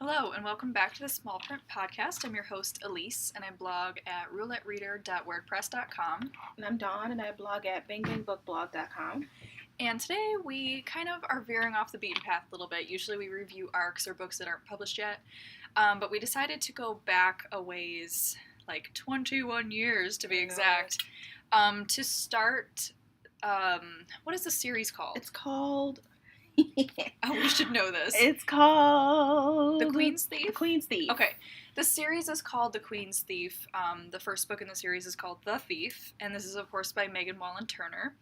Hello, and welcome back to the Small Print Podcast. I'm your host, Elise, and I blog at roulettereader.wordpress.com. And I'm Dawn, and I blog at bangbookblog.com. And today we kind of are veering off the beaten path a little bit. Usually we review arcs or books that aren't published yet, but we decided to go back a ways, like 21 years to be exact, to start, what is the series called? It's called... Oh, we should know this. It's called... The Queen's Thief? The Queen's Thief. Okay. The series is called The Queen's Thief. The first book in the series is called The Thief, and this is, of course, by Whalen Turner.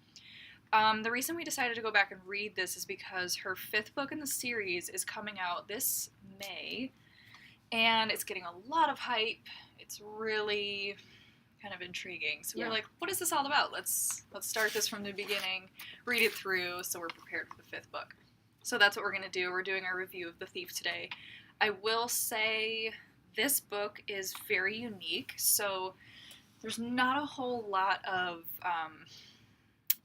The reason we decided to go back and read this is because her fifth book in the series is coming out this May, and it's getting a lot of hype. It's really kind of intriguing. So we were like, what is this all about? Let's start this from the beginning, read it through, so we're prepared for the fifth book. So that's what we're going to do. We're doing our review of The Thief today. I will say this book is very unique, so there's not a whole lot of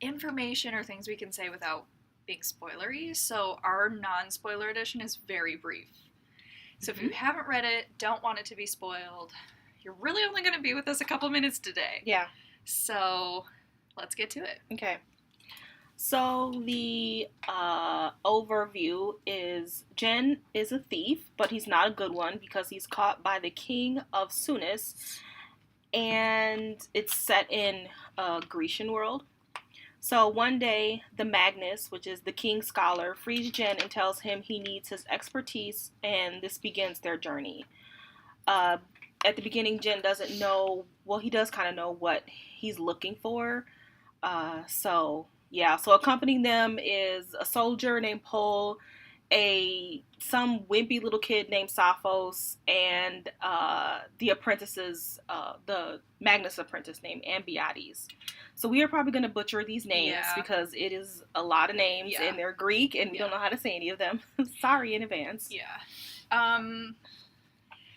information or things we can say without being spoilery, so our non-spoiler edition is very brief. So if you haven't read it, don't want it to be spoiled, you're really only going to be with us a couple minutes today. Yeah. So let's get to it. Okay. So the overview is Jen is a thief, but he's not a good one because he's caught by the king of Sunis, and it's set in a Grecian world. So one day, the Magnus, which is the king's scholar, frees Jen and tells him he needs his expertise, and this begins their journey. At the beginning, Jen doesn't know, well, he does kind of know what he's looking for, so accompanying them is a soldier named Pol, some wimpy little kid named Sophos, and the apprentices, the Magnus apprentice named Ambiades. So we are probably going to butcher these names because it is a lot of names and they're Greek and we don't know how to say any of them. Sorry in advance. Yeah.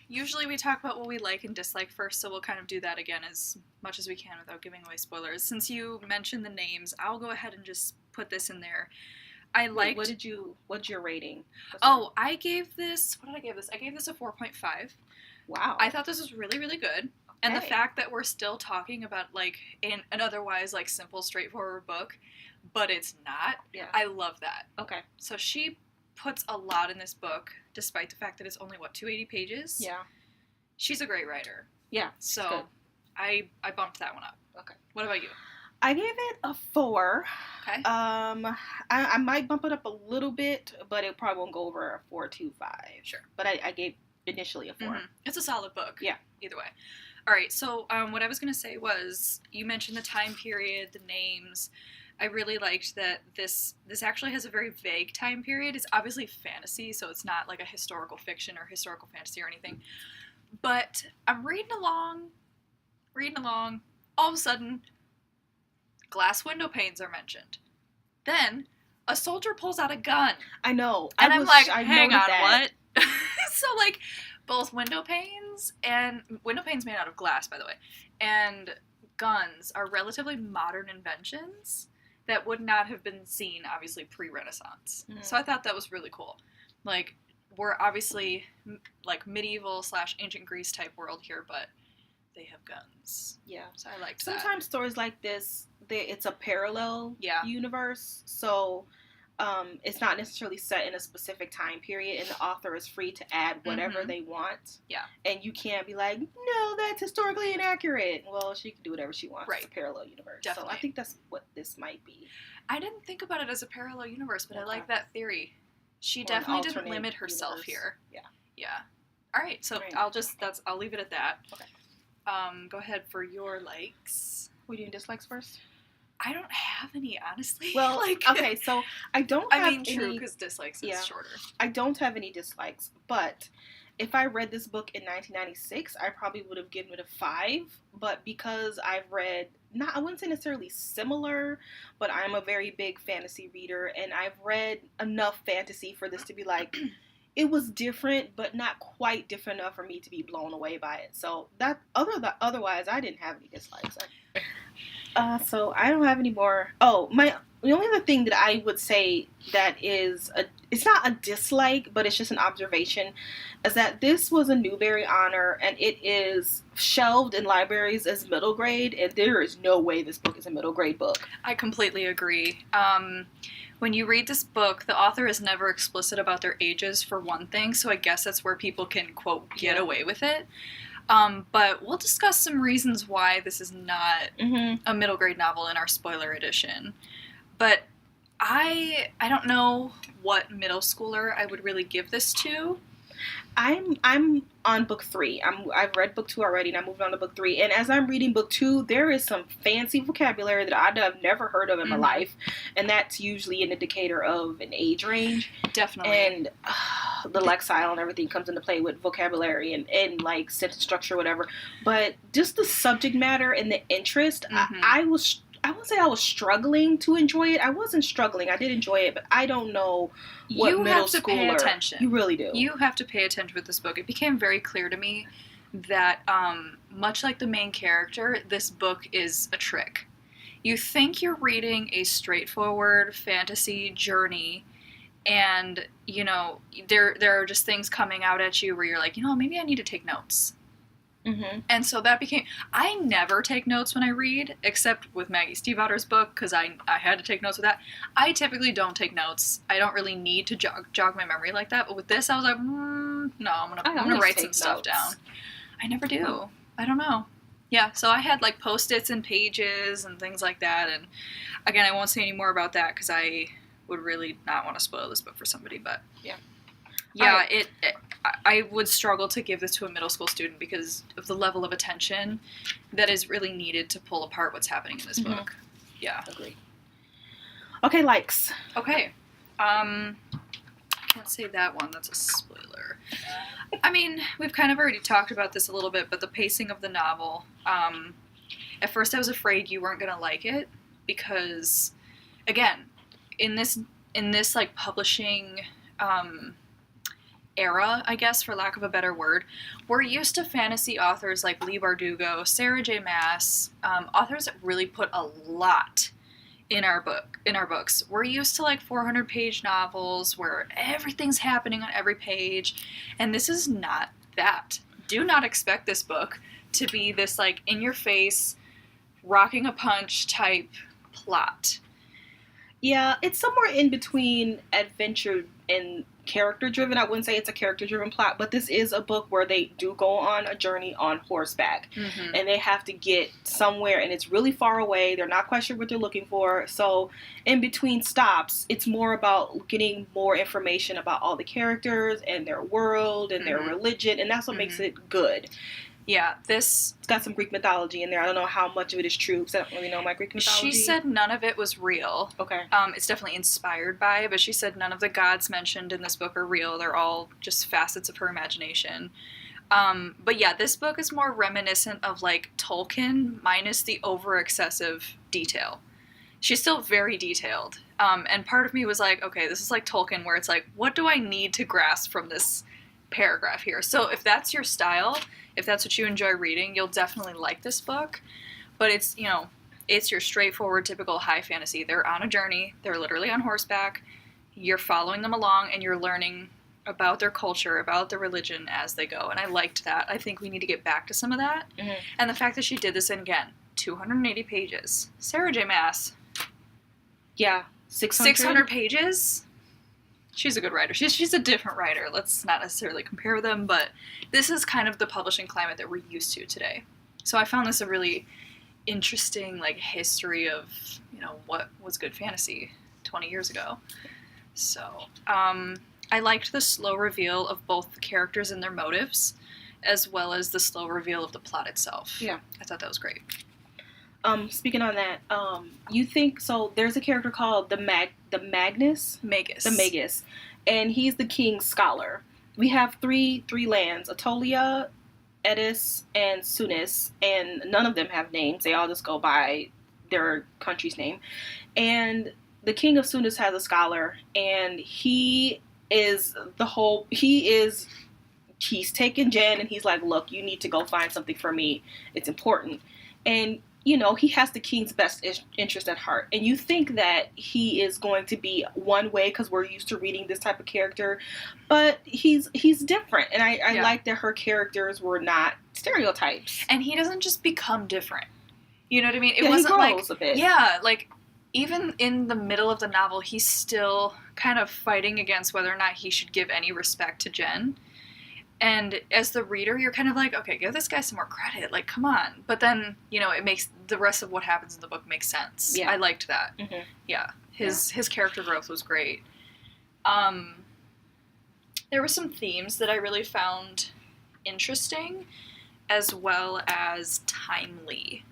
Usually we talk about what we like and dislike first, so we'll kind of do that again as much as we can without giving away spoilers. Since you mentioned the names, I'll go ahead and just put this in there. What's your rating? I gave this, what did I give this? I gave this a 4.5. Wow. I thought this was really, really good. Okay. And the fact that we're still talking about, like, an otherwise, like, simple, straightforward book, but it's not, I love that. Okay. So she puts a lot in this book, despite the fact that it's only, 280 pages? Yeah. She's a great writer. Yeah. So I bumped that one up. Okay. What about you? I gave it a 4. Okay. I might bump it up a little bit, but it probably won't go over a 4.25. Sure. But I gave initially a 4. Mm-hmm. It's a solid book. Yeah. Either way. All right. So what I was going to say was, you mentioned the time period, the names. I really liked that this actually has a very vague time period. It's obviously fantasy, so it's not like a historical fiction or historical fantasy or anything. But I'm reading along. All of a sudden, glass window panes are mentioned. Then, a soldier pulls out a gun. I know. And I'm like, hang on, what? So, like, both window panes made out of glass, by the way, and guns are relatively modern inventions that would not have been seen, obviously, pre-Renaissance. Mm-hmm. So I thought that was really cool. Like, we're obviously, like, medieval/ancient Greece type world here, but they have guns. Yeah. So I liked that. Sometimes stories like this, it's a parallel universe, so it's not necessarily set in a specific time period, and the author is free to add whatever they want. Yeah. And you can't be like, no, that's historically inaccurate. Well, she can do whatever she wants. Right. It's a parallel universe. Definitely. So I think that's what this might be. I didn't think about it as a parallel universe, but I like that theory. She definitely didn't limit herself here. Yeah. Yeah. All right. So I'll leave it at that. Okay. Go ahead for your likes. We doing dislikes first? I don't have any, honestly. Well, okay, so I don't have any... true, because dislikes is shorter. I don't have any dislikes, but if I read this book in 1996, I probably would have given it a 5, but because I've read, I wouldn't say necessarily similar, but I'm a very big fantasy reader, and I've read enough fantasy for this to be like, it was different, but not quite different enough for me to be blown away by it. So otherwise, I didn't have any dislikes. So I don't have any more. The only other thing that I would say that is it's not a dislike, but it's just an observation, is that this was a Newbery honor, and it is shelved in libraries as middle grade, and there is no way this book is a middle grade book. I completely agree. When you read this book, the author is never explicit about their ages, for one thing, so I guess that's where people can, quote, get away with it. But we'll discuss some reasons why this is not a middle grade novel in our spoiler edition. But I don't know what middle schooler I would really give this to. I'm on book 3. I've read book 2 already, and I'm moving on to book 3. And as I'm reading book 2, there is some fancy vocabulary that I've never heard of in my life, and that's usually an indicator of an age range. Definitely. And the lexile and everything comes into play with vocabulary and like sentence structure, whatever. But just the subject matter and the interest, I wouldn't say I was struggling to enjoy it. I wasn't struggling. I did enjoy it, but I don't know what you middle have to schooler. Pay attention. You really do. You have to pay attention with this book. It became very clear to me that, much like the main character, this book is a trick. You think you're reading a straightforward fantasy journey, and, you know, there are just things coming out at you where you're like, you know, maybe I need to take notes. And so that became... I never take notes when I read, except with Maggie Stiefvater's book, because I had to take notes with that. I typically don't take notes. I don't really need to jog my memory like that. But with this, I was like, no, I'm gonna write some stuff down. I never do. I don't know. Yeah, so I had like Post-its and pages and things like that. And again, I won't say any more about that because I would really not want to spoil this book for somebody. But yeah, I would struggle to give this to a middle school student because of the level of attention that is really needed to pull apart what's happening in this book. Yeah. Agreed. Okay, likes. Okay. I can't say that one. That's a spoiler. I mean, we've kind of already talked about this a little bit, but the pacing of the novel, at first I was afraid you weren't going to like it because, again, in this like publishing era, I guess, for lack of a better word, we're used to fantasy authors like Leigh Bardugo, Sarah J. Maas, authors that really put a lot in our books. We're used to like 400-page novels where everything's happening on every page, and this is not that. Do not expect this book to be this like in-your-face, rocking a punch type plot. Yeah, it's somewhere in between adventure and character-driven. I wouldn't say it's a character-driven plot, but this is a book where they do go on a journey on horseback. And they have to get somewhere, and it's really far away. They're not quite sure what they're looking for. So in between stops, it's more about getting more information about all the characters and their world and their religion, and that's what makes it good. Yeah, it's got some Greek mythology in there. I don't know how much of it is true because I don't really know my Greek mythology. She said none of it was real. Okay. It's definitely inspired by, but she said none of the gods mentioned in this book are real. They're all just facets of her imagination. But yeah, this book is more reminiscent of like Tolkien minus the over-excessive detail. She's still very detailed. And part of me was like, okay, this is like Tolkien where it's like, what do I need to grasp from this paragraph here? So if that's your style, if that's what you enjoy reading, you'll definitely like this book. But it's, you know, it's your straightforward, typical high fantasy. They're on a journey. They're literally on horseback. You're following them along, and you're learning about their culture, about their religion as they go. And I liked that. I think we need to get back to some of that. And the fact that she did this in, again, 280 pages. Sarah J. Maas. Yeah. 600 pages? She's a good writer. She's a different writer. Let's not necessarily compare them, but this is kind of the publishing climate that we're used to today. So I found this a really interesting like history of, you know, what was good fantasy 20 years ago. So I liked the slow reveal of both the characters and their motives, as well as the slow reveal of the plot itself. Yeah. I thought that was great. Speaking on that, you think so? There's a character called the Magus, and he's the king's scholar. We have three lands: Atolia, Edis, and Sunis, and none of them have names. They all just go by their country's name. And the king of Sunis has a scholar, and he's taken Jen, and he's like, look, you need to go find something for me. It's important. And you know, he has the king's best interest at heart. And you think that he is going to be one way because we're used to reading this type of character. But he's different. And I like that her characters were not stereotypes. And he doesn't just become different. You know what I mean? It Yeah, wasn't he grows a bit. Yeah, like, even in the middle of the novel, he's still kind of fighting against whether or not he should give any respect to Jen. And as the reader, you're kind of like, okay, give this guy some more credit. Like, come on. But then, you know, it makes the rest of what happens in the book make sense. Yeah. I liked that. Mm-hmm. Yeah. His character growth was great. There were some themes that I really found interesting as well as timely.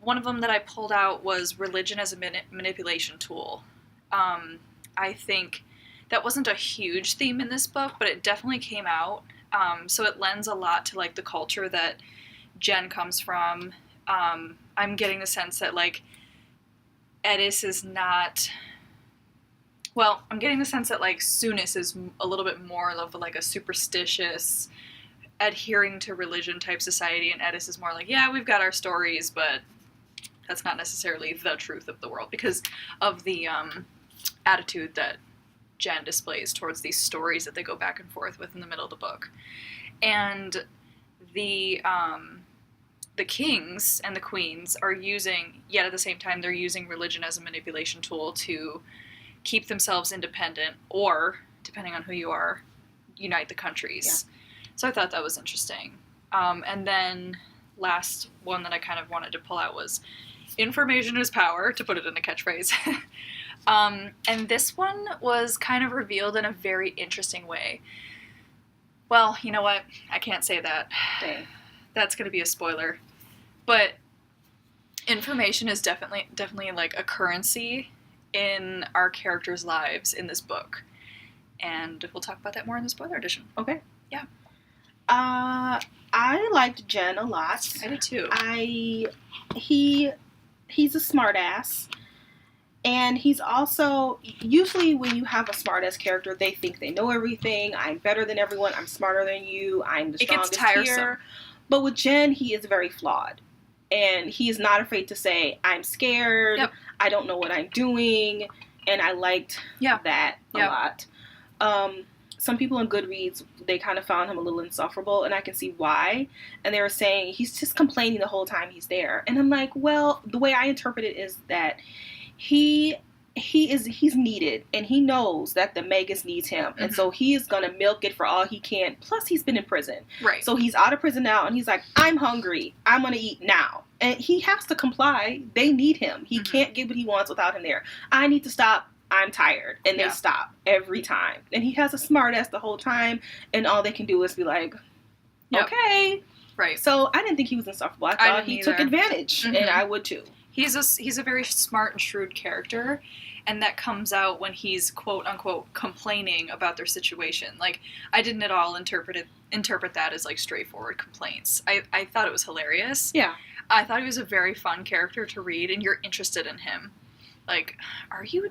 One of them that I pulled out was religion as a manipulation tool. I think that wasn't a huge theme in this book, but it definitely came out. So it lends a lot to, like, the culture that Jen comes from. I'm getting the sense that, like, Edis is not... Well, I'm getting the sense that, like, Sunis is a little bit more of, like, a superstitious, adhering to religion type society, and Edis is more like, yeah, we've got our stories, but that's not necessarily the truth of the world, because of the attitude that Jen displays towards these stories that they go back and forth with in the middle of the book. And the kings and the queens are using, yet at the same time, they're using religion as a manipulation tool to keep themselves independent, or, depending on who you are, unite the countries. Yeah. So I thought that was interesting. And then last one that I kind of wanted to pull out was information is power, to put it in a catchphrase. And this one was kind of revealed in a very interesting way. Well, you know what? I can't say that. Dang. That's going to be a spoiler. But information is definitely like a currency in our characters' lives in this book. And we'll talk about that more in the spoiler edition. Okay. Yeah. I liked Jen a lot. I did too. He's a smartass. And he's also, usually when you have a smartass character, they think they know everything. I'm better than everyone. I'm smarter than you. I'm the strongest gets tiresome. here. But with Jen, he is very flawed. And he is not afraid to say, I'm scared. Yep. I don't know what I'm doing. And I liked that a lot. Some people on Goodreads, they kind of found him a little insufferable, and I can see why. And they were saying he's just complaining the whole time he's there. And I'm like, well, the way I interpret it is that he's needed, and he knows that the Magus needs him. Mm-hmm. And so he is going to milk it for all he can. Plus, he's been in prison. Right. So he's out of prison now, and he's like, I'm hungry. I'm going to eat now. And he has to comply. They need him. He can't get what he wants without him there. I need to stop. I'm tired. And they stop every time. And he has a smart ass the whole time. And all they can do is be like, okay. Right. So I didn't think he was insufferable. I thought he took advantage. Mm-hmm. And I would too. He's a very smart and shrewd character. And that comes out when he's, quote unquote, complaining about their situation. Like, I didn't at all interpret that as, like, straightforward complaints. I thought it was hilarious. Yeah. I thought he was a very fun character to read, and you're interested in him. Like, are you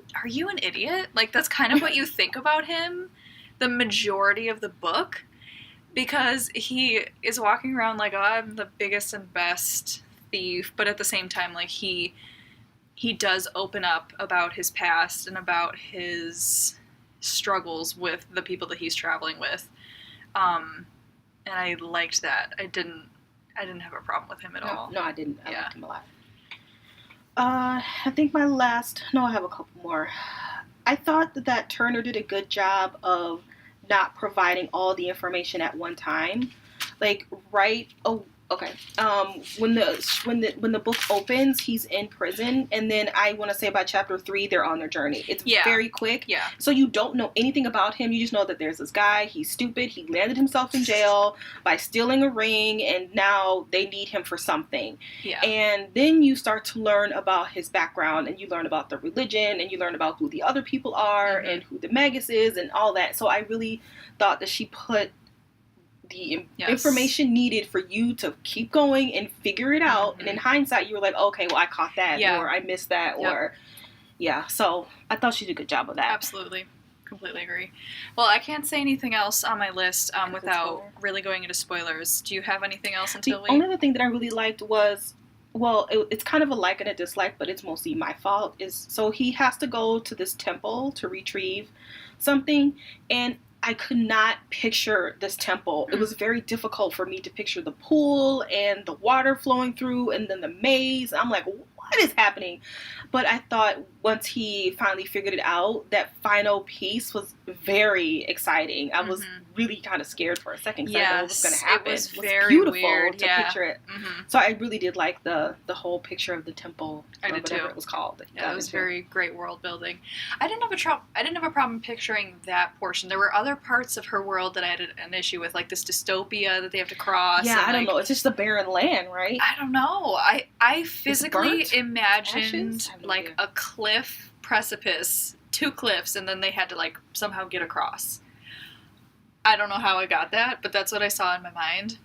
an idiot? Like, that's kind of what you think about him the majority of the book, because he is walking around like, oh, I'm the biggest and best thief, but at the same time, like, he does open up about his past and about his struggles with the people that he's traveling with. And I liked that. I didn't have a problem with him at all. No, I didn't. I liked him a lot. I think I have a couple more. I thought that Turner did a good job of not providing all the information at one time. Like, when the book opens, he's in prison, and then I want to say by chapter 3, they're on their journey. It's very quick. Yeah. So you don't know anything about him. You just know that there's this guy. He's stupid. He landed himself in jail by stealing a ring, and now they need him for something. Yeah. And then you start to learn about his background, and you learn about the religion, and you learn about who the other people are, and who the Magus is, and all that. So I really thought that she put the information needed for you to keep going and figure it out. And in hindsight, you were like, okay, well, I caught that, or I missed that, or so I thought she did a good job of that. Absolutely. Completely agree. Well, I can't say anything else on my list without really going into spoilers. Do you have anything else until The only other thing that I really liked was, well, it's kind of a like and a dislike, but it's mostly my fault, is so he has to go to this temple to retrieve something, and I could not picture this temple. It was very difficult for me to picture the pool and the water flowing through and then the maze. I'm like, what is happening? But I thought once he finally figured it out, that final piece was very exciting. I was really kind of scared for a second because I didn't know what was going to happen. It was very beautiful weird to picture it. So I really did like the whole picture of the temple. I did too. It was called. Yeah, it was very great world building. I didn't have a problem picturing that portion. There were other parts of her world that I had an issue with, like this dystopia that they have to cross. Yeah, and, I don't know. It's just a barren land, right? I don't know. I physically imagined like a cliff precipice, 2 cliffs, and then they had to like somehow get across. I don't know how I got that, but that's what I saw in my mind.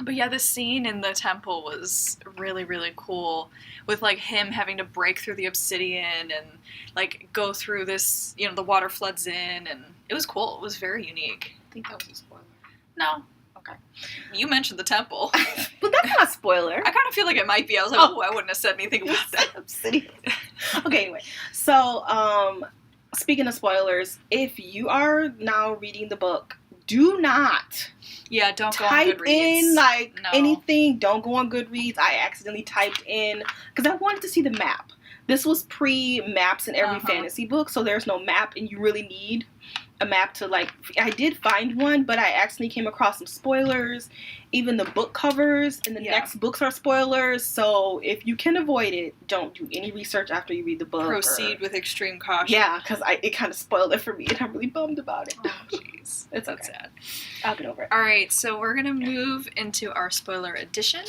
But yeah, the scene in the temple was really, really cool, with like him having to break through the obsidian and like go through this, the water floods in, and it was cool. It was very unique. I think that was a spoiler. No. Okay. You mentioned the temple. But that's not a spoiler. I kind of feel like it might be. I was like, oh, I wouldn't have said anything about that. Obsidian. Okay, anyway. So, speaking of spoilers, if you are now reading the book, do not don't go on type Goodreads. in anything. Don't go on Goodreads. I accidentally typed in because I wanted to see the map. This was pre-maps in every fantasy book, so there's no map, and you really need a map to I did find one, but I accidentally came across some spoilers. Even the book covers and the next books are spoilers, so if you can avoid it, don't do any research after you read the book. Proceed with extreme caution. Yeah, because it kind of spoiled it for me, and I'm really bummed about it. Oh, jeez. That's okay. sad. I'll get over it. Alright, so we're going to move into our spoiler edition.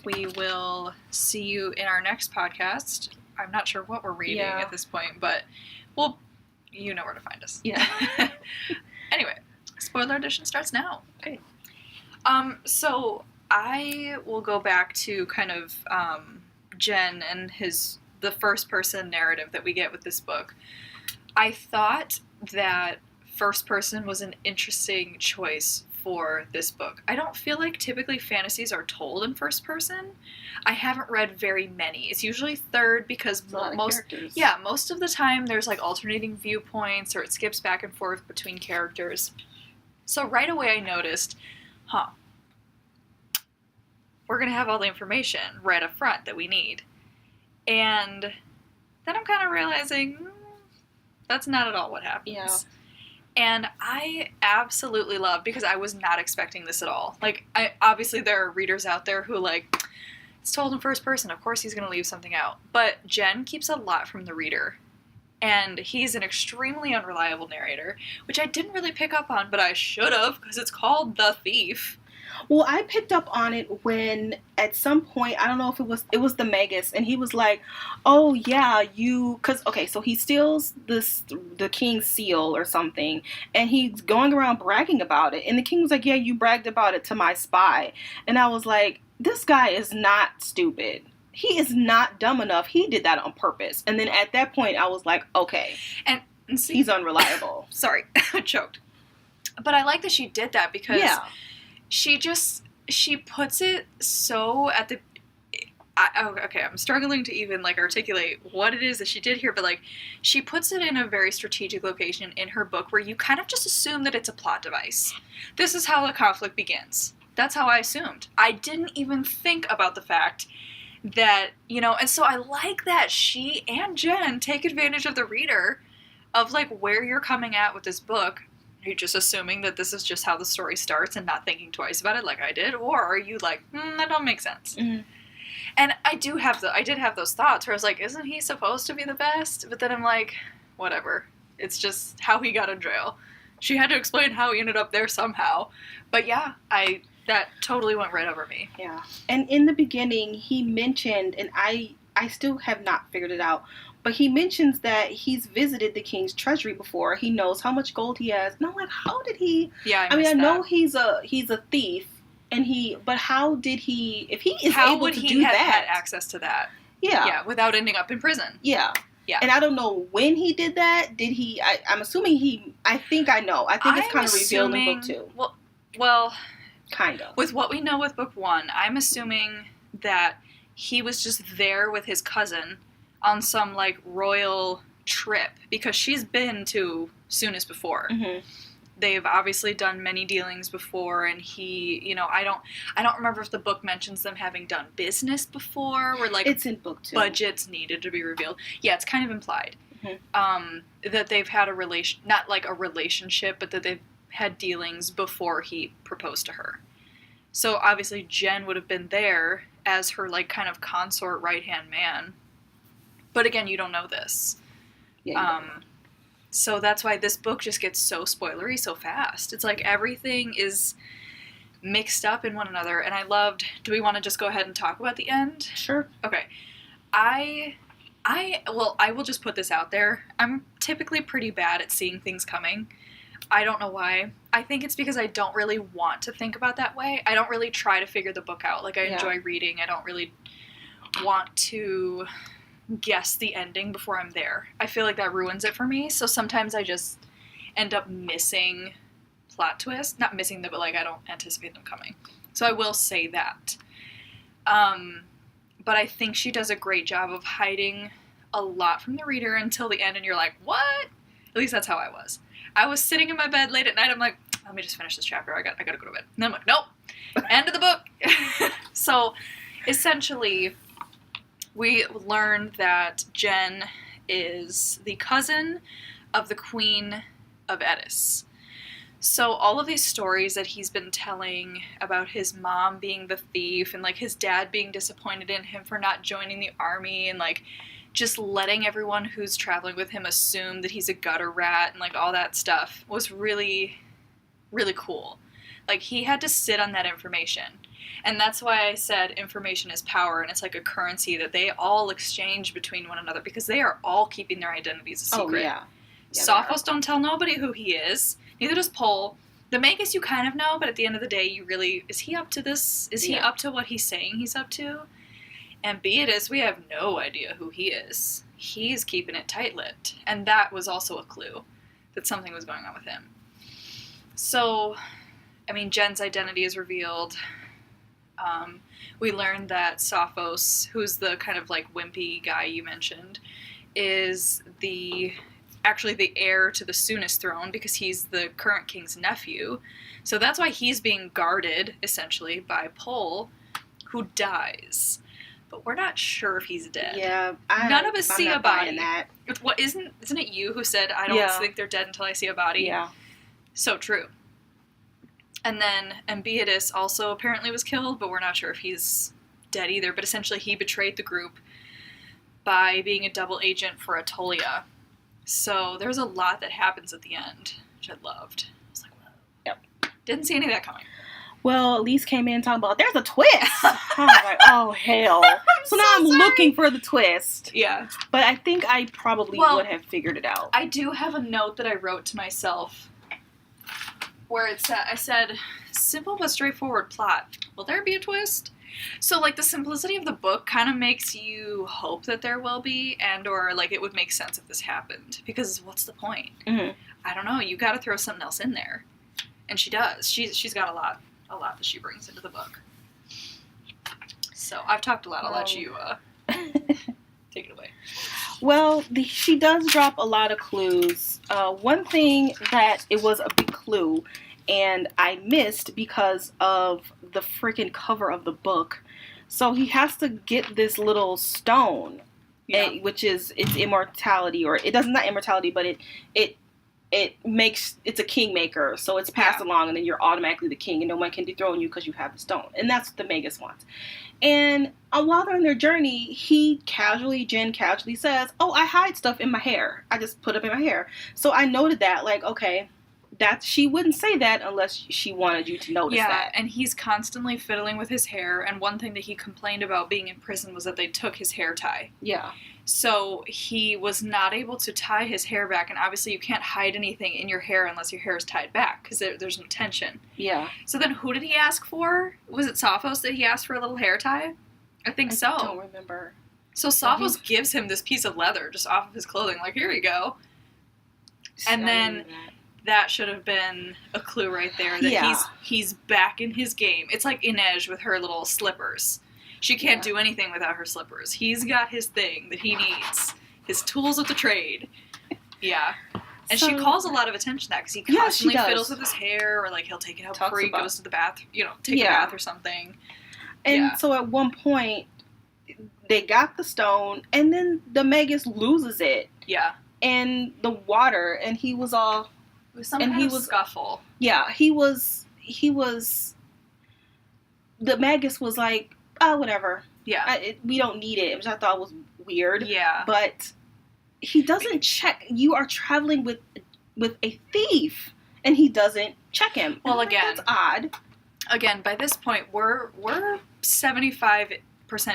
We will see you in our next podcast. I'm not sure what we're reading at this point, but you know where to find us. Yeah. Anyway, spoiler edition starts now. Okay. So I will go back to kind of Jen and the first person narrative that we get with this book. I thought that first person was an interesting choice for this book. I don't feel like typically fantasies are told in first person. I haven't read very many. It's usually third because most of the time there's like alternating viewpoints or it skips back and forth between characters. So right away I noticed, we're going to have all the information right up front that we need. And then I'm kind of realizing that's not at all what happens. Yeah. And I absolutely love, because I was not expecting this at all. Like, obviously there are readers out there who it's told in first person, of course he's going to leave something out. But Jen keeps a lot from the reader. And he's an extremely unreliable narrator, which I didn't really pick up on, but I should have, because it's called The Thief. Well, I picked up on it when, at some point, I don't know if it was the Magus, and he was like, oh, yeah, so he steals the king's seal or something, and he's going around bragging about it, and the king was like, yeah, you bragged about it to my spy, and I was like, this guy is not stupid. He is not dumb enough. He did that on purpose, and then at that point, I was like, okay, and see, he's unreliable. Sorry, I choked. But I like that she did that, because... Yeah. She puts it so at the... okay, I'm struggling to even, articulate what it is that she did here, but, she puts it in a very strategic location in her book where you kind of just assume that it's a plot device. This is how the conflict begins. That's how I assumed. I didn't even think about the fact that, and so I like that she and Jen take advantage of the reader of, where you're coming at with this book. Are you just assuming that this is just how the story starts and not thinking twice about it like I did? Or are you that don't make sense? Mm-hmm. And I did have those thoughts where I was like, isn't he supposed to be the best? But then I'm like, whatever. It's just how he got in jail. She had to explain how he ended up there somehow. But yeah, that totally went right over me. Yeah. And in the beginning, he mentioned, and I still have not figured it out, but he mentions that he's visited the king's treasury before. He knows how much gold he has. And I'm like, how did he? Yeah, I know he's a thief, but how did he? If he is able to do that, how would he have had access to that? Yeah, yeah, without ending up in prison. Yeah, Yeah. And I don't know when he did that. Did he? I'm assuming he. I think I know. I think it's kind of revealed in book 2. Well, kind of. With what we know with book 1, I'm assuming that he was just there with his cousin on some like royal trip because she's been to Soonest before. Mm-hmm. They've obviously done many dealings before, and he, you know, I don't remember if the book mentions them having done business before, where like it's in book 2. budgets needed to be revealed. Yeah, it's kind of implied. Mm-hmm. That they've had a not like a relationship, but that they've had dealings before he proposed to her. So obviously Jen would have been there as her like kind of consort right-hand man. But again, you don't know this. Yeah. So that's why this book just gets so spoilery so fast. It's like everything is mixed up in one another, and I loved... Do we want to just go ahead and talk about the end? Sure. Okay. I will just put this out there. I'm typically pretty bad at seeing things coming. I don't know why. I think it's because I don't really want to think about that way. I don't really try to figure the book out. Like, I enjoy reading. I don't really want to guess the ending before I'm there. I feel like that ruins it for me. So sometimes I just end up missing plot twists. Not missing them, but like I don't anticipate them coming. So I will say that. But I think she does a great job of hiding a lot from the reader until the end, and you're like, what? At least that's how I was. I was sitting in my bed late at night. I'm like, let me just finish this chapter. I gotta go to bed. And then I'm like, nope. End of the book. So essentially, we learned that Jen is the cousin of the Queen of Eddis. So all of these stories that he's been telling about his mom being the thief and like his dad being disappointed in him for not joining the army and like just letting everyone who's traveling with him assume that he's a gutter rat and like all that stuff was really, really cool. Like he had to sit on that information. And that's why I said information is power, and it's like a currency that they all exchange between one another because they are all keeping their identities a secret. Oh, yeah. Sophos don't tell nobody who he is. Neither does Pole. The Magus you kind of know, but at the end of the day, you really... Is he up to this? Is he up to what he's saying he's up to? And Beatus, we have no idea who he is. He's keeping it tight-lipped. And that was also a clue that something was going on with him. So, I mean, Jen's identity is revealed. We learned that Sophos, who's the kind of like wimpy guy you mentioned, is actually the heir to the Soonest throne because he's the current king's nephew. So that's why he's being guarded, essentially, by Pole, who dies. But we're not sure if he's dead. Yeah, none of us see a body. That. What isn't it you who said I don't think they're dead until I see a body? Yeah. So true. And then Beatus also apparently was killed, but we're not sure if he's dead either. But essentially, he betrayed the group by being a double agent for Atolia. So there's a lot that happens at the end, which I loved. I was like, whoa. Yep. Didn't see any of that coming. Well, Elise came in talking about, there's a twist! I was like, oh, hell. So now I'm looking for the twist. Yeah. But I think I probably would have figured it out. I do have a note that I wrote to myself where I said, simple but straightforward plot. Will there be a twist? So, like, the simplicity of the book kind of makes you hope that there will be, and or, like, it would make sense if this happened. Because what's the point? Mm-hmm. I don't know. You got to throw something else in there. And she does. She's got a lot that she brings into the book. So, I've talked a lot. I'll let you take it away. Well, she does drop a lot of clues. One thing that it was a big clue, and I missed because of the freaking cover of the book. So he has to get this little stone, which is its immortality, or it doesn't, not immortality, but it's a kingmaker. So it's passed along, and then you're automatically the king, and no one can dethrone you because you have the stone. And that's what the Magus wants. And while they're on their journey, Jen casually says, oh, I hide stuff in my hair. I just put it in my hair. So I noted that, like, okay, she wouldn't say that unless she wanted you to notice that. Yeah, and he's constantly fiddling with his hair, and one thing that he complained about being in prison was that they took his hair tie. Yeah. So he was not able to tie his hair back, and obviously you can't hide anything in your hair unless your hair is tied back, because there's no tension. Yeah. So then who did he ask for? Was it Sophos that he asked for a little hair tie? I think so. I don't remember. So Sophos gives him this piece of leather just off of his clothing, like, here you go. And then that should have been a clue right there that he's back in his game. It's like Inej with her little slippers. She can't do anything without her slippers. He's got his thing that he needs. His tools of the trade. Yeah. And she calls a lot of attention to that because he constantly fiddles with his hair, or like he'll take it out before he goes to the bath, take a bath or something. And so at one point, they got the stone, and then the Magus loses it. Yeah. And the water, and he was all... It was some kind of scuffle. Yeah, he was... The Magus was like, oh, whatever. Yeah. We don't need it, which I thought was weird. Yeah. But he doesn't check. You are traveling with a thief, and he doesn't check him. Well, again... That's odd. Again, by this point, we're 75%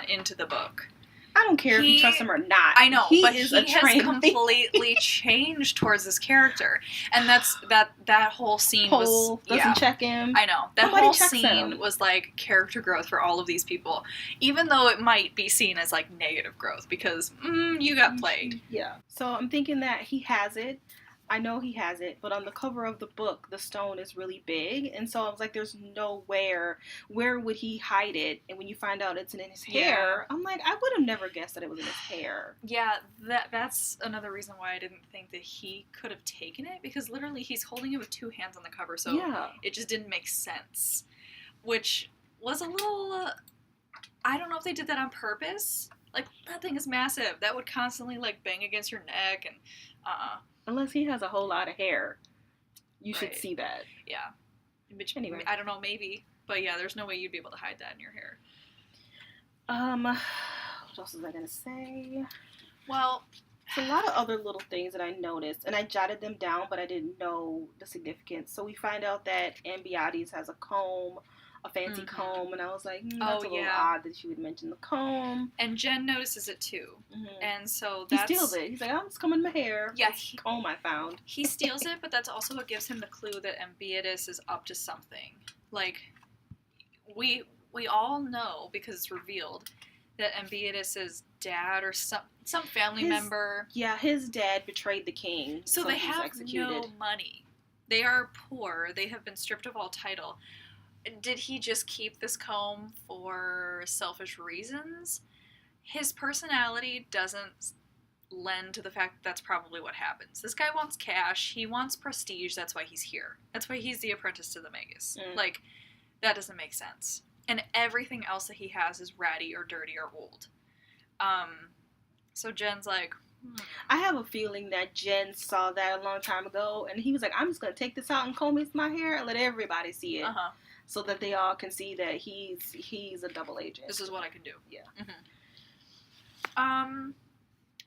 into the book. I don't care if you trust him or not. I know, he has completely changed towards this character, and that whole scene doesn't check him. I know that whole scene was like character growth for all of these people, even though it might be seen as like negative growth because you got played. Yeah. So I'm thinking that he has it. I know he has it, but on the cover of the book, the stone is really big, and so I was like, there's nowhere. Where would he hide it? And when you find out it's in his hair, I'm like, I would have never guessed that it was in his hair. Yeah, that's another reason why I didn't think that he could have taken it, because literally he's holding it with two hands on the cover, so it just didn't make sense. Which was a little... I don't know if they did that on purpose. Like, that thing is massive. That would constantly, like, bang against your neck, and... Unless he has a whole lot of hair. You should see that. Yeah. Which, anyway. I don't know, maybe. But yeah, there's no way you'd be able to hide that in your hair. What else was I going to say? Well... There's a lot of other little things that I noticed. And I jotted them down, but I didn't know the significance. So we find out that Ambiades has a comb. A fancy comb, and I was like, that's a little odd that she would mention the comb. And Jen notices it too, and so he steals it. He's like, I'm just combing my hair. Yeah, comb I found. He steals it, but that's also what gives him the clue that Ambiades is up to something. Like, we all know because it's revealed that Ambiades' dad or some family member. Yeah, his dad betrayed the king, so they have no money. They are poor. They have been stripped of all title. Did he just keep this comb for selfish reasons? His personality doesn't lend to the fact that that's probably what happens. This guy wants cash. He wants prestige. That's why he's here. That's why he's the apprentice to the Magus. Like, that doesn't make sense. And everything else that he has is ratty or dirty or old. So Jen's like... I have a feeling that Jen saw that a long time ago, and he was like, I'm just going to take this out and comb my hair and let everybody see it. So that they all can see that he's a double agent. This is what I can do. Yeah.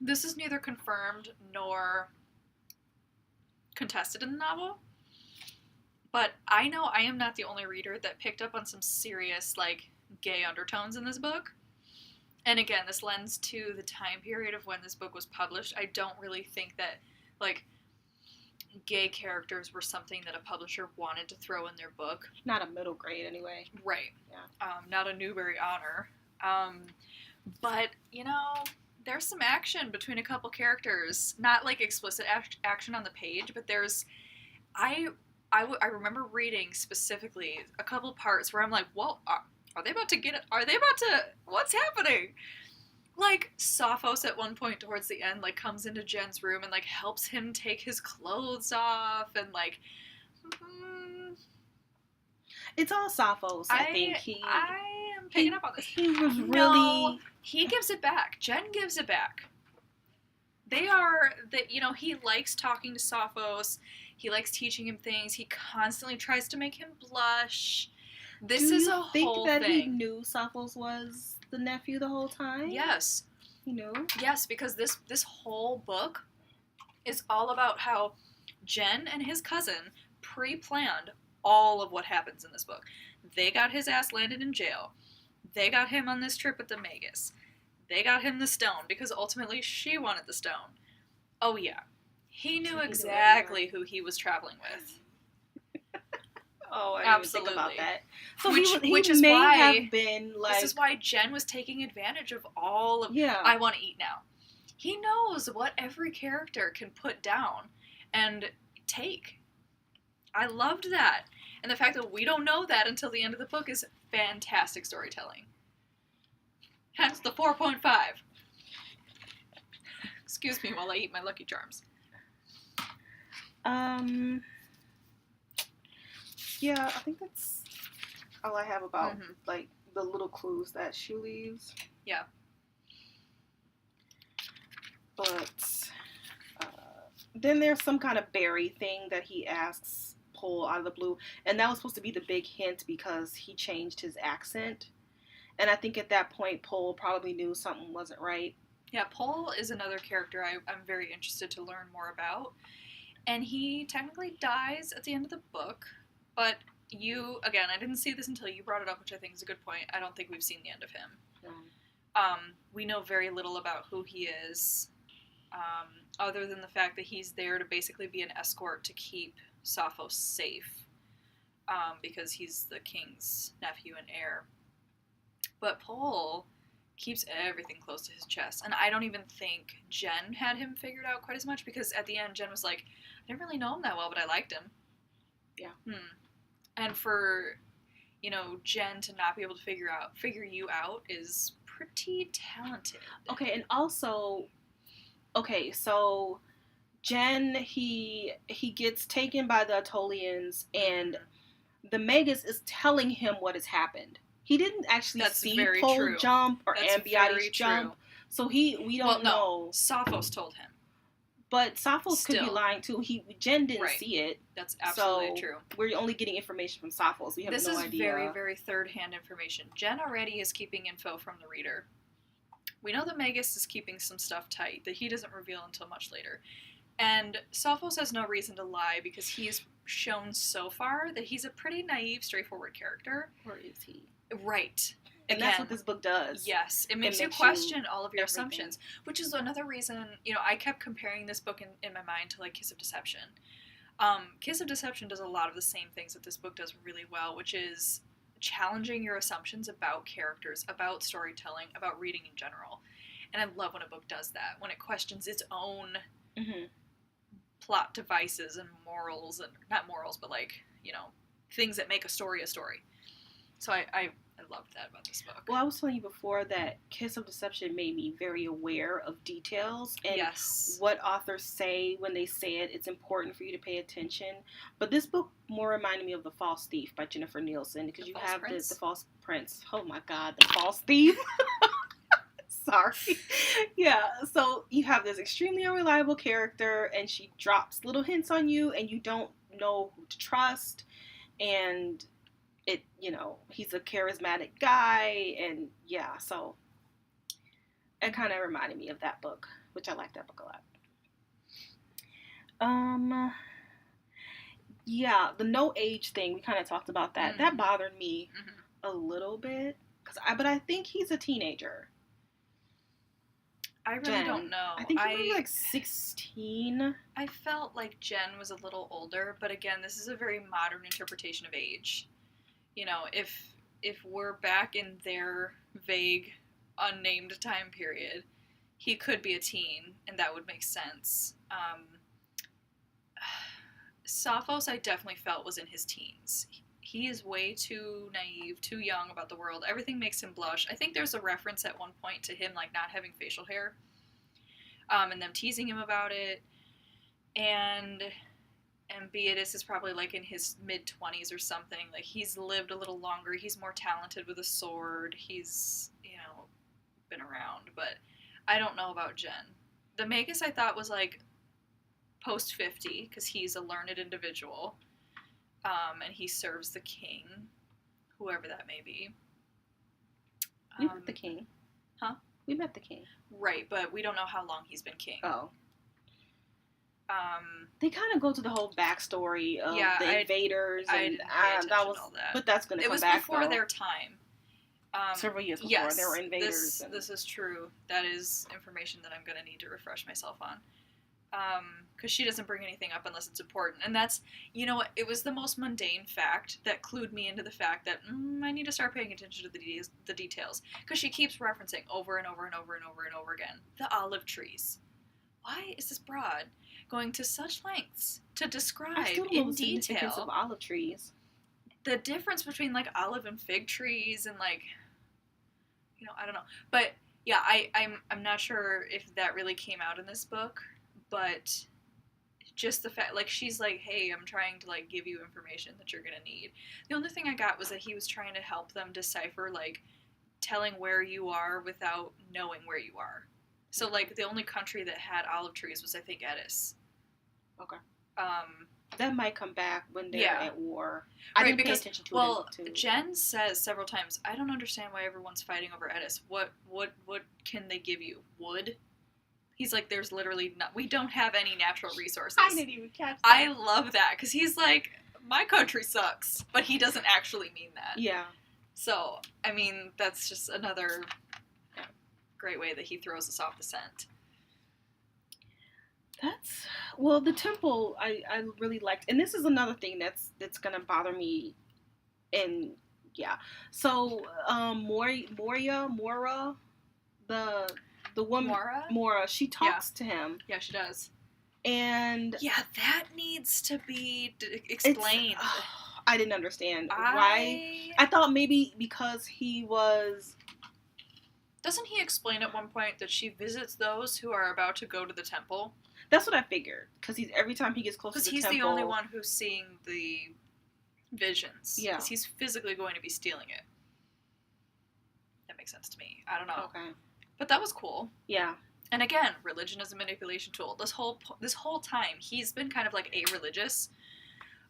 This is neither confirmed nor contested in the novel. But I know I am not the only reader that picked up on some serious, like, gay undertones in this book. And again, this lends to the time period of when this book was published. I don't really think that, like... gay characters were something that a publisher wanted to throw in their book. Not a middle grade, anyway. Right. Yeah. Not a Newbery honor. But, there's some action between a couple characters. Not, like, explicit action on the page, but there's... I remember reading specifically a couple parts where I'm like, whoa, are they about to get it? What's happening? Like, Sophos at one point towards the end, like, comes into Jen's room and, like, helps him take his clothes off and, like... It's all Sophos, I think. I am picking up on this. He was really... No, he gives it back. Jen gives it back. He likes talking to Sophos. He likes teaching him things. He constantly tries to make him blush. This is a whole thing. Do you think that he knew Sophos was the nephew the whole time? Yes. You know? Yes, because this whole book is all about how Jen and his cousin pre-planned all of what happens in this book. They got his ass landed in jail. They got him on this trip with the Magus. They got him the stone because ultimately she wanted the stone. Oh yeah. He knew exactly who he was traveling with. Oh, I didn't even think about Absolutely. that. So Which he is may why have been like, this is why Jen was taking advantage of all of. yeah. I want to eat now. He knows what every character can put down and take. I loved that. And the fact that we don't know that until the end of the book is fantastic storytelling. Hence the 4.5. Excuse me while I eat my Lucky Charms. Yeah, I think that's all I have about like the little clues that she leaves. Yeah. But then there's some kind of berry thing that he asks Paul out of the blue, and that was supposed to be the big hint because he changed his accent. And I think at that point, Paul probably knew something wasn't right. Yeah, Paul is another character I'm very interested to learn more about. And he technically dies at the end of the book, but again, I didn't see this until you brought it up, which I think is a good point. I don't think we've seen the end of him. We know very little about who he is, other than the fact that he's there to basically be an escort to keep Sappho safe, because he's the king's nephew and heir. But Paul keeps everything close to his chest, and I don't even think Jen had him figured out quite as much, because at the end Jen was like, I didn't really know him that well, but I liked him. Yeah. And for, Jen to not be able to figure you out is pretty talented. Okay, and also, so Jen, he gets taken by the Atolians, and the Magus is telling him what has happened. He didn't actually see Paul jump or Ambiates jump, so we don't know. Sappho's told him. But Sappho's could be lying too. Jen didn't see it. That's absolutely true. We're only getting information from Sappho's. We have no idea. This is very, very third-hand information. Jen already is keeping info from the reader. We know that Magus is keeping some stuff tight that he doesn't reveal until much later. And Sappho's has no reason to lie because he's shown so far that he's a pretty naive, straightforward character. Or is he? Right. And that's what this book does. Yes. It makes you question all of your assumptions, which is another reason, I kept comparing this book in my mind to, like, Kiss of Deception. Kiss of Deception does a lot of the same things that this book does really well, which is challenging your assumptions about characters, about storytelling, about reading in general. And I love when a book does that, when it questions its own plot devices and morals, and not morals, but, like, things that make a story a story. So I loved that about this book. Well, I was telling you before that Kiss of Deception made me very aware of details and what authors say when they say it. It's important for you to pay attention. But this book more reminded me of The False Thief by Jennifer Nielsen, because you have the False Prince. Oh my God, The False Thief. Sorry. Yeah, so you have this extremely unreliable character, and she drops little hints on you, and you don't know who to trust, and he's a charismatic guy, and so it kind of reminded me of that book, which I like that book a lot. The no age thing, we kind of talked about that. That bothered me a little bit, but I think he's a teenager. I really don't know. I think he was like 16. I felt like Jen was a little older, but again, this is a very modern interpretation of age. If we're back in their vague, unnamed time period, he could be a teen, and that would make sense. Sappho's, I definitely felt, was in his teens. He is way too naive, too young about the world. Everything makes him blush. I think there's a reference at one point to him, like, not having facial hair, and them teasing him about it. And Beatrice is probably, like, in his mid-20s or something. Like, he's lived a little longer. He's more talented with a sword. He's, been around. But I don't know about Jen. The Magus, I thought, was, like, post-50, because he's a learned individual. And he serves the king, whoever that may be. We met the king. Huh? We met the king. Right, but we don't know how long he's been king. Oh. They kind of go to the whole backstory of the invaders, and but that's going to come back. It was before their time. Several years before there were invaders. This is true. That is information that I'm going to need to refresh myself on. Because she doesn't bring anything up unless it's important. And that's, you know what, it was the most mundane fact that clued me into the fact that I need to start paying attention to the details. Because she keeps referencing over and over and over and over and over again the olive trees. Why is this broad going to such lengths to describe in the significance of detail olive trees? the difference between like olive and fig trees and like, you know, I don't know. But yeah, I'm not sure if that really came out in this book, but just the fact, like, she's like, hey, I'm trying to like give you information that you're gonna need. The only thing I got was that he was trying to help them decipher like telling where you are without knowing where you are. So like the only country that had olive trees was, I think, Edis. Okay. Um, That might come back when they're Yeah. at war. I didn't pay attention to it. Well, Jen says several times, I don't understand why everyone's fighting over Edis. What can they give you? Wood? He's like, there's literally we don't have any natural resources. I didn't even catch that. I love that, because he's like, my country sucks, but he doesn't actually mean that. Yeah. So, I mean, that's just another great way that he throws us off the scent. Well, the temple I really liked, and this is another thing that's gonna bother me, and yeah. So Mora, the woman Mora, she talks to him. Yeah, she does. And yeah, that needs to be explained. I didn't understand why. I thought maybe because he was. Doesn't he explain at one point that she visits those who are about to go to the temple? That's what I figured. Because every time he gets close to the temple... Because he's the only one who's seeing the visions. Yeah. Because he's physically going to be stealing it. That makes sense to me. I don't know. Okay. But that was cool. Yeah. And again, religion is a manipulation tool. This whole time, he's been kind of like a-religious.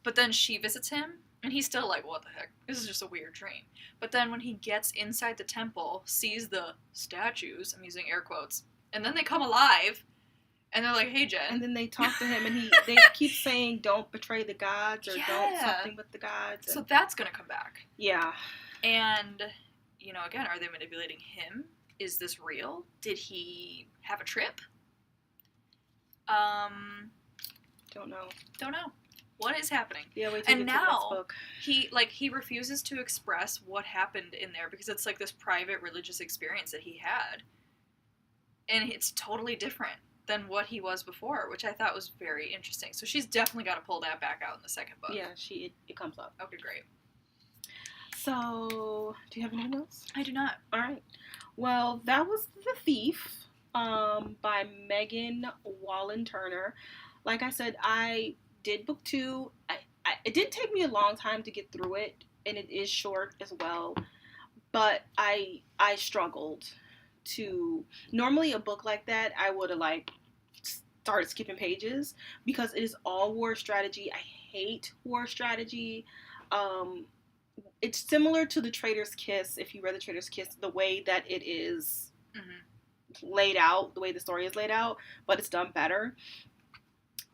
But then she visits him, and he's still like, what the heck? This is just a weird dream. But then when he gets inside the temple, sees the statues, I'm using air quotes, and then they come alive, and they're like, hey, Jen. And then they talk to him, and they keep saying, don't betray the gods, or don't something with the gods. So that's going to come back. Yeah. And, you know, again, are they manipulating him? Is this real? Did he have a trip? Don't know. What is happening? Yeah, wait till you get to the next book. He refuses to express what happened in there because it's like this private religious experience that he had. And it's totally different than what he was before, which I thought was very interesting. So she's definitely got to pull that back out in the second book. Yeah, it comes up. Okay, great. So, do you have anything else? I do not. All right. Well, that was The Thief by Megan Whalen Turner. Like I said, I did book 2. It did take me a long time to get through it, and it is short as well. But I struggled to. Normally, a book like that, I would have like started skipping pages because it is all war strategy. I hate war strategy. It's similar to The Traitor's Kiss. If you read The Traitor's Kiss, the way that it is laid out, the way the story is laid out, but it's done better.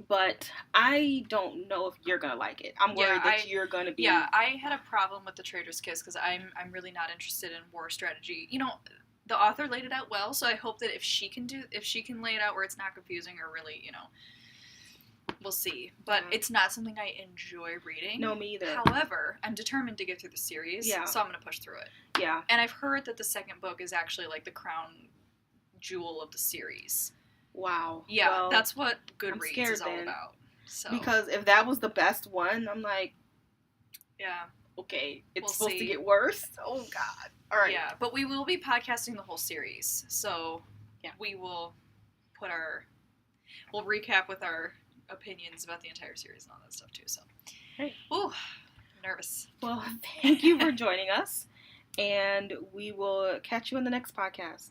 But I don't know if you're gonna like it. I'm worried that you're gonna be. Yeah, I had a problem with The Traitor's Kiss because I'm really not interested in war strategy. You know, the author laid it out well, so I hope that if she can lay it out where it's not confusing or really, you know, we'll see. But it's not something I enjoy reading. No, me either. However, I'm determined to get through the series, so I'm gonna push through it. Yeah. And I've heard that the second book is actually like the crown jewel of the series. Wow. Yeah, well, that's what Goodreads is all about. So. Because if that was the best one, I'm like, yeah, okay, it's supposed to get worse. Oh God. All right. Yeah, but we will be podcasting the whole series, so we will we'll recap with our opinions about the entire series and all that stuff too. So, hey, ooh, I'm nervous. Well, thank you for joining us, and we will catch you in the next podcast.